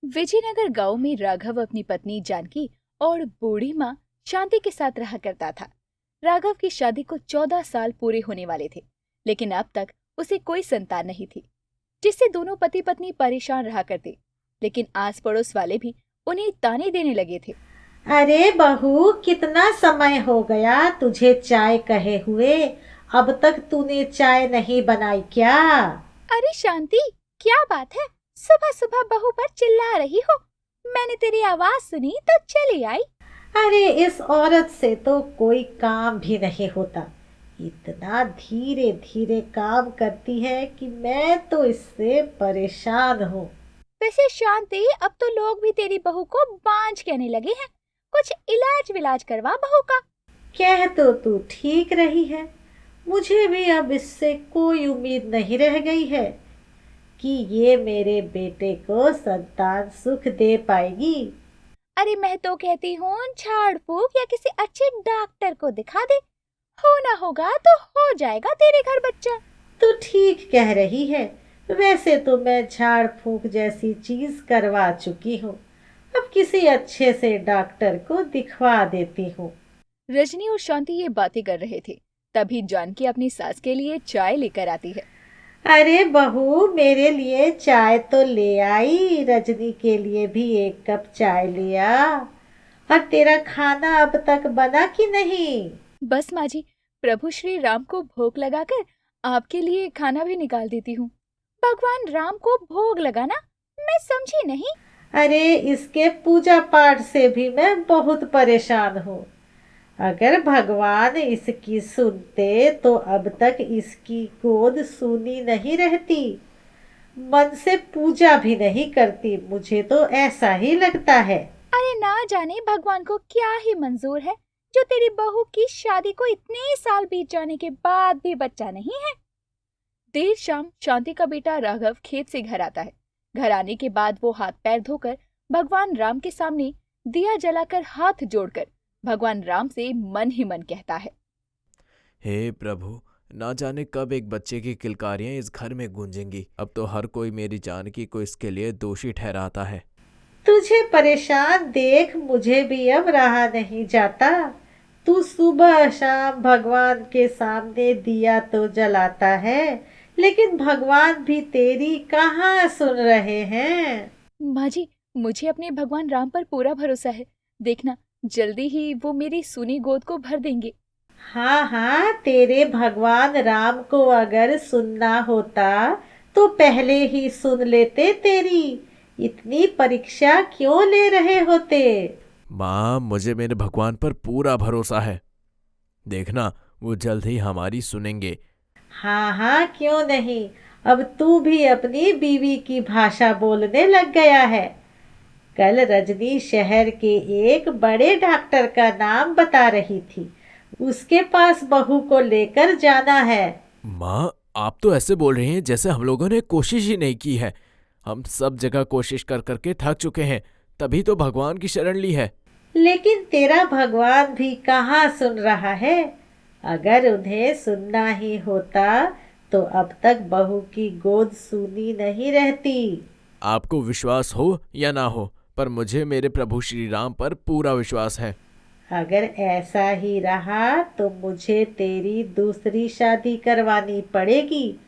विजयनगर गांव में राघव अपनी पत्नी जानकी और बूढ़ी माँ शांति के साथ रहा करता था। राघव की शादी को 14 साल पूरे होने वाले थे, लेकिन अब तक उसे कोई संतान नहीं थी, जिससे दोनों पति पत्नी परेशान रहा करते। लेकिन आस पड़ोस वाले भी उन्हें ताने देने लगे थे। अरे बहू, कितना समय हो गया तुझे चाय कहे हुए। अब तक तूने चाय नहीं बनाई क्या? अरे शांति, क्या बात है? सुबह सुबह बहू पर चिल्ला रही हो? मैंने तेरी आवाज सुनी तो चली आई। अरे इस औरत से तो कोई काम भी नहीं होता। इतना धीरे धीरे काम करती है कि मैं तो इससे परेशान हूँ। वैसे शांति, अब तो लोग भी तेरी बहू को बांझ कहने लगे हैं। कुछ इलाज विलाज करवा बहू का। कह तो तू ठीक रही है। मुझे भी अब इससे कोई उम्मीद नहीं रह गई है कि ये मेरे बेटे को संतान सुख दे पाएगी। अरे मैं तो कहती हूँ झाड़ फूक या किसी अच्छे डॉक्टर को दिखा दे। होना होगा तो हो जाएगा तेरे घर बच्चा। तू ठीक कह रही है। वैसे तो मैं झाड़ फूक जैसी चीज करवा चुकी हूँ। अब किसी अच्छे से डॉक्टर को दिखवा देती हूँ। रजनी और शांति ये बातें कर रहे थे, तभी जानकी अपनी सास के लिए चाय लेकर आती है। अरे बहू, मेरे लिए चाय तो ले आई। रजनी के लिए भी एक कप चाय लिया। और तेरा खाना अब तक बना कि नहीं? बस माँ जी, प्रभु श्री राम को भोग लगाकर आपके लिए खाना भी निकाल देती हूँ। भगवान राम को भोग लगाना, मैं समझी नहीं। अरे इसके पूजा पाठ से भी मैं बहुत परेशान हूँ। अगर भगवान इसकी सुनते तो अब तक इसकी गोद सूनी नहीं रहती। मन से पूजा भी नहीं करती, मुझे तो ऐसा ही लगता है। अरे ना जाने भगवान को क्या ही मंजूर है, जो तेरी बहू की शादी को इतने साल बीत जाने के बाद भी बच्चा नहीं है। देर शाम शांति का बेटा राघव खेत से घर आता है। घर आने के बाद वो हाथ पैर धोकर भगवान राम के सामने दिया जलाकर हाथ जोड़कर भगवान राम से मन ही मन कहता है। हे प्रभु, ना जाने कब एक बच्चे की किलकारियां इस घर में गूंजेंगी। अब तो हर कोई मेरी जानकी को इसके लिए दोषी ठहराता है। तुझे परेशान देख मुझे भी अब रहा नहीं जाता। तू सुबह शाम भगवान के सामने दिया तो जलाता है, लेकिन भगवान भी तेरी कहाँ सुन रहे हैं। माँ जी, मुझे अपने भगवान राम पर पूरा भरोसा है। देखना, जल्दी ही वो मेरी सूनी गोद को भर देंगे। हाँ हाँ, तेरे भगवान राम को अगर सुनना होता तो पहले ही सुन लेते। तेरी इतनी परीक्षा क्यों ले रहे होते? माँ, मुझे मेरे भगवान पर पूरा भरोसा है। देखना, वो जल्द ही हमारी सुनेंगे। हाँ हाँ, क्यों नहीं। अब तू भी अपनी बीवी की भाषा बोलने लग गया है। कल रजनी शहर के एक बड़े डॉक्टर का नाम बता रही थी। उसके पास बहू को लेकर जाना है। माँ, आप तो ऐसे बोल रही हैं जैसे हम लोगों ने कोशिश ही नहीं की है। हम सब जगह कोशिश कर करके थक चुके हैं, तभी तो भगवान की शरण ली है। लेकिन तेरा भगवान भी कहाँ सुन रहा है। अगर उन्हें सुनना ही होता तो अब तक बहू की गोद सूनी नहीं रहती। आपको विश्वास हो या ना हो, पर मुझे मेरे प्रभु श्री राम पर पूरा विश्वास है। अगर ऐसा ही रहा तो मुझे तेरी दूसरी शादी करवानी पड़ेगी,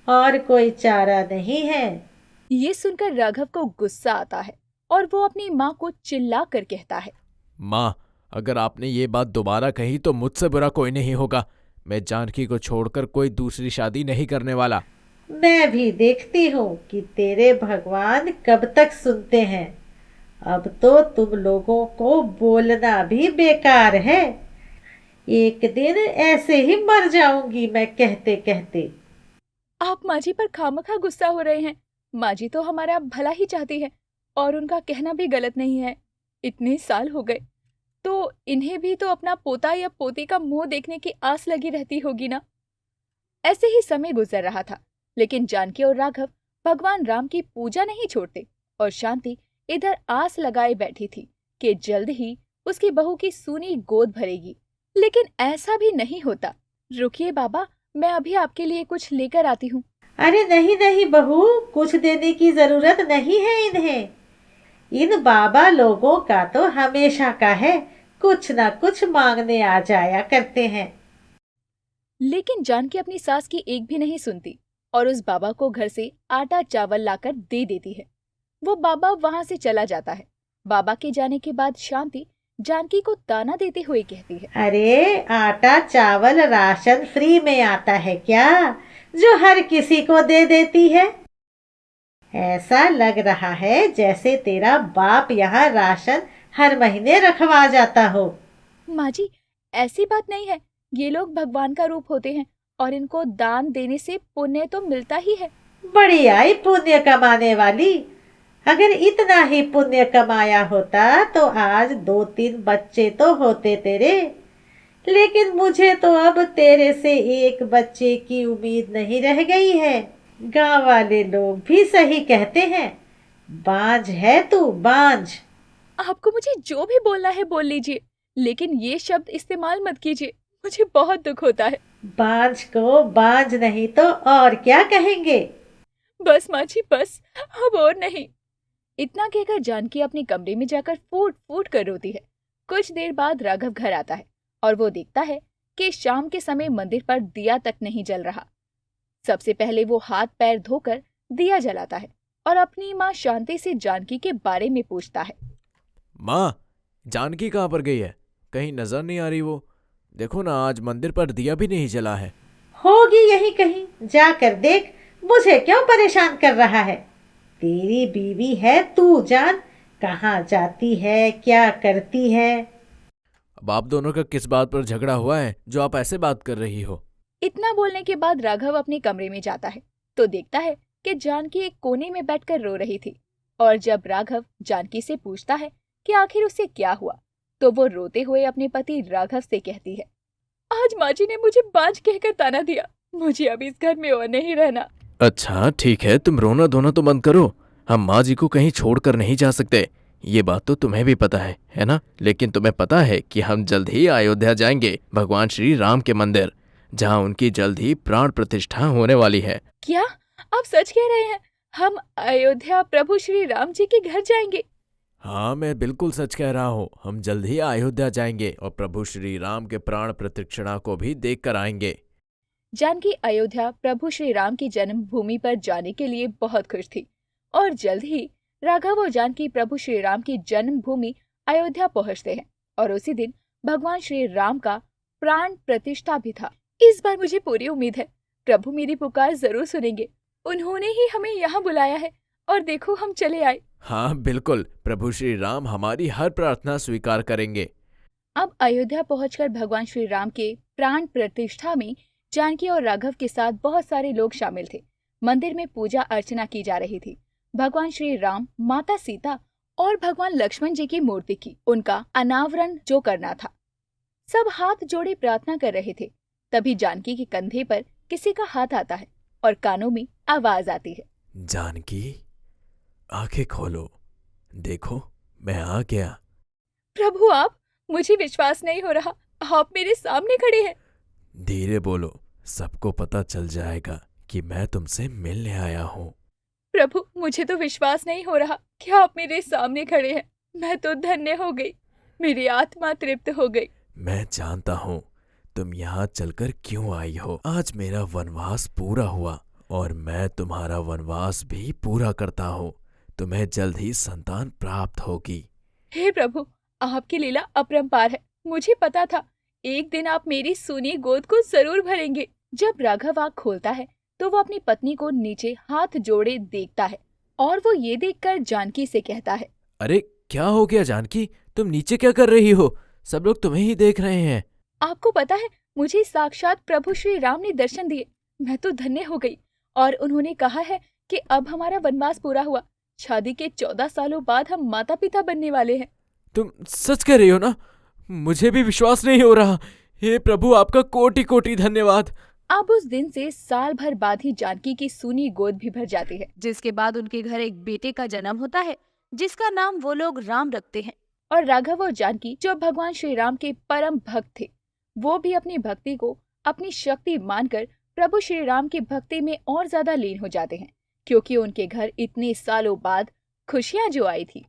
और कोई चारा नहीं है। ये सुनकर राघव को गुस्सा आता है और वो अपनी माँ को चिल्ला कर कहता है। माँ, अगर आपने ये बात दोबारा कही तो मुझसे बुरा कोई नहीं होगा। मैं जानकी को छोड़कर कोई दूसरी शादी नहीं करने वाला। मैं भी देखती हूँ कि तेरे भगवान कब तक सुनते हैं। अब तो तुम लोगों को बोलना भी बेकार है। एक दिन ऐसे ही मर जाऊंगी मैं कहते कहते। आप माँ जी पर खामखा गुस्सा हो रहे हैं। माँ जी तो हमारा भला ही चाहती है और उनका कहना भी गलत नहीं है। इतने साल हो गए तो इन्हें भी तो अपना पोता या पोती का मुंह देखने की आस लगी रहती होगी ना। ऐसे ही समय गुजर रहा था, लेकिन जानकी और राघव भगवान राम की पूजा नहीं छोड़ते और शांति इधर आस लगाए बैठी थी कि जल्द ही उसकी बहू की सूनी गोद भरेगी। लेकिन ऐसा भी नहीं होता। रुकिए बाबा, मैं अभी आपके लिए कुछ लेकर आती हूँ। अरे नहीं नहीं बहू, कुछ देने की जरूरत नहीं है इन्हें। इन बाबा लोगों का तो हमेशा का है, कुछ ना कुछ मांगने आ जाया करते हैं। लेकिन जानकी अपनी सास की एक भी नहीं सुनती और उस बाबा को घर से आटा चावल लाकर दे देती है। वो बाबा वहां से चला जाता है। बाबा के जाने के बाद शांति जानकी को ताना देते हुए कहती है, अरे आटा चावल राशन फ्री में आता है क्या, जो हर किसी को दे देती है? ऐसा लग रहा है जैसे तेरा बाप यहाँ राशन हर महीने रखवा जाता हो। माँ जी, ऐसी बात नहीं है। ये लोग भगवान का रूप होते हैं और इनको दान देने से पुण्य तो मिलता ही है। बड़ी आई पुण्य कमाने वाली। अगर इतना ही पुण्य कमाया होता तो आज 2-3 बच्चे तो होते तेरे। लेकिन मुझे तो अब तेरे से एक बच्चे की उम्मीद नहीं रह गई है। गांव वाले लोग भी सही कहते हैं, बांझ है तू, बांझ। आपको मुझे जो भी बोलना है बोल लीजिए, लेकिन ये शब्द इस्तेमाल मत कीजिए। मुझे बहुत दुख होता है। बांझ को बांझ नहीं तो और क्या कहेंगे? बस माँ जी, बस, अब और नहीं। इतना कहकर जानकी अपने कमरे में जाकर फूट फूट कर रोती है। कुछ देर बाद राघव घर आता है और वो देखता है कि शाम के समय मंदिर पर दिया तक नहीं जल रहा। सबसे पहले वो हाथ पैर धोकर दिया जलाता है और अपनी माँ शांति से जानकी के बारे में पूछता है। माँ, जानकी कहाँ पर गई है? कहीं नजर नहीं आ रही वो। देखो ना, आज मंदिर पर दिया भी नहीं जला है। होगी यही कहीं, जाकर देख। मुझे क्यों परेशान कर रहा है? तेरी बीवी है, तू जान कहाँ जाती है, क्या करती है। अब आप दोनों का किस बात पर झगड़ा हुआ है जो आप ऐसे बात कर रही हो? इतना बोलने के बाद राघव अपने कमरे में जाता है तो देखता है कि जानकी एक कोने में बैठकर रो रही थी। और जब राघव जानकी से पूछता है कि आखिर उसे क्या हुआ, तो वो रोते हुए अपने पति राघव से कहती है, आज माँ जी ने मुझे बांझ कहकर ताना दिया। मुझे अब इस घर में और नहीं रहना। अच्छा ठीक है, तुम रोना धोना तो बंद करो। हम माँ जी को कहीं छोड़कर नहीं जा सकते, ये बात तो तुम्हें भी पता है ना? लेकिन तुम्हें पता है कि हम जल्द ही अयोध्या जाएंगे, भगवान श्री राम के मंदिर, जहाँ उनकी जल्द ही प्राण प्रतिष्ठा होने वाली है। क्या आप सच कह रहे हैं? हम अयोध्या प्रभु श्री राम जी के घर जाएंगे? हाँ, मैं बिल्कुल सच कह रहा हूँ। हम जल्द ही अयोध्या जाएंगे और प्रभु श्री राम के प्राण प्रतिष्ठा को भी देख कर आएंगे। जानकी अयोध्या प्रभु श्री राम की जन्मभूमि पर जाने के लिए बहुत खुश थी और जल्द ही राघव और जानकी प्रभु श्री राम की जन्मभूमि अयोध्या पहुंचते हैं और उसी दिन भगवान श्री राम का प्राण प्रतिष्ठा भी था। इस बार मुझे पूरी उम्मीद है प्रभु मेरी पुकार जरूर सुनेंगे। उन्होंने ही हमें यहाँ बुलाया है और देखो हम चले आए। हाँ बिल्कुल, प्रभु श्री राम हमारी हर प्रार्थना स्वीकार करेंगे। अब अयोध्या पहुंचकर भगवान श्री राम के प्राण प्रतिष्ठा में जानकी और राघव के साथ बहुत सारे लोग शामिल थे। मंदिर में पूजा अर्चना की जा रही थी। भगवान श्री राम, माता सीता और भगवान लक्ष्मण जी की मूर्ति की उनका अनावरण जो करना था। सब हाथ जोड़े प्रार्थना कर रहे थे। तभी जानकी के कंधे पर किसी का हाथ आता है और कानों में आवाज आती है, जानकी, आंखें खोलो, देखो मैं आ गया। प्रभु आप, मुझे विश्वास नहीं हो रहा, आप मेरे सामने खड़े हैं। धीरे बोलो, सबको पता चल जाएगा कि मैं तुमसे मिलने आया हूँ। प्रभु मुझे तो विश्वास नहीं हो रहा कि आप मेरे सामने खड़े हैं। मैं तो धन्य हो गई, मेरी आत्मा तृप्त हो गई। मैं जानता हूँ तुम यहाँ चलकर क्यों आई हो। आज मेरा वनवास पूरा हुआ और मैं तुम्हारा वनवास भी पूरा करता हूँ। तुम्हें जल्द ही संतान प्राप्त होगी। हे प्रभु, आपकी लीला अपरंपार है। मुझे पता था एक दिन आप मेरी सूनी गोद को जरूर भरेंगे। जब राघव आँख खोलता है तो वो अपनी पत्नी को नीचे हाथ जोड़े देखता है और वो ये देखकर जानकी से कहता है, अरे क्या हो गया जानकी, तुम नीचे क्या कर रही हो? सब लोग तुम्हें ही देख रहे हैं। आपको पता है मुझे साक्षात प्रभु श्री राम ने दर्शन दिए। मैं तो धन्य हो गई और उन्होंने कहा है कि अब हमारा वनवास पूरा हुआ। शादी के 14 सालों बाद हम माता पिता बनने वाले हैं। तुम सच कह रही हो ना? मुझे भी विश्वास नहीं हो रहा। हे प्रभु, आपका कोटि कोटि धन्यवाद। अब उस दिन से साल भर बाद ही जानकी की सूनी गोद भी भर जाती है, जिसके बाद उनके घर एक बेटे का जन्म होता है जिसका नाम वो लोग राम रखते हैं। और राघव और जानकी जो भगवान श्री राम के परम भक्त थे, वो भी अपनी भक्ति को अपनी शक्ति मानकर प्रभु श्री राम की भक्ति में और ज्यादा लीन हो जाते हैं, क्योंकि उनके घर इतने सालों बाद खुशियां जो आई थी